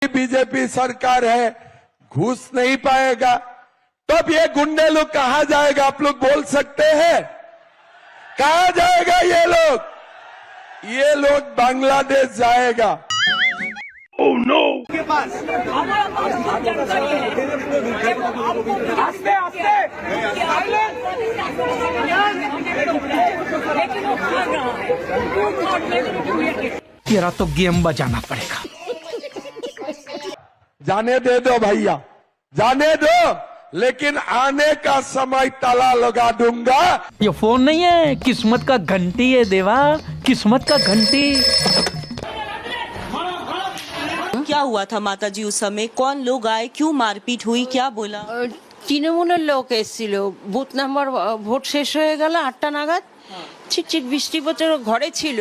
BJP सरकार है, घुस नहीं पाएगा, तब ये गुंडे लोग कहां जाएगा? आप लोग बोल सकते हैं कहां जाएगा ये लोग? ये लोग बांग्लादेश जाएगा। Oh no! तेरा तो गेम बजाना पड़ेगा। जाने दे दो भैया, जाने दो, लेकिन आने का समय ताला लगा दूंगा। ये फोन नहीं है, किस्मत का घंटी है देवा, किस्मत का घंटी। क्या हुआ था माताजी उस समय? कौन लोग आए, क्यों मारपीट हुई, क्या बोला? তৃণমূলের লোক এসেছিল। বুথ নাম্বার ভোট শেষ হয়ে গেল 8টা নাগাদ, চিকচিক বৃষ্টি পড়ছে, ঘরে ছিল।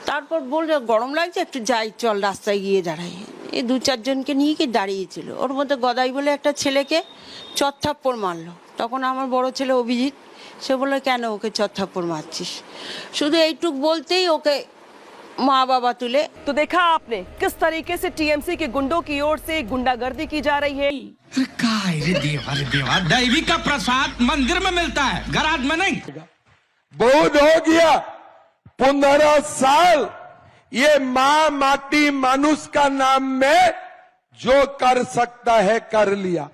তারপর বলল গরম লাগছে, একটু যাই, চল রাস্তায় গিয়ে দাঁড়াই। এই 2-4 জনকে নিয়ে কি দাঁড়িয়েছিল। ওর মধ্যে গদাই বলে একটা ছেলেকে চত্থাপ্পড় মারলো। তখন আমার বড় ছেলে অভিজিৎ, সে বলল কেন ওকে চত্থাপ্পড় মারছিস? শুধু এইটুক বলতেই ওকে माँ बाबा तुले। तो देखा आपने किस तरीके से टीएमसी के गुंडों की ओर से गुंडागर्दी की जा रही है। रे देवा, दैवी का प्रसाद मंदिर में मिलता है, गराज में नहीं। बहुत हो गया, 15 साल ये माँ माटी मानुष का नाम में जो कर सकता है कर लिया।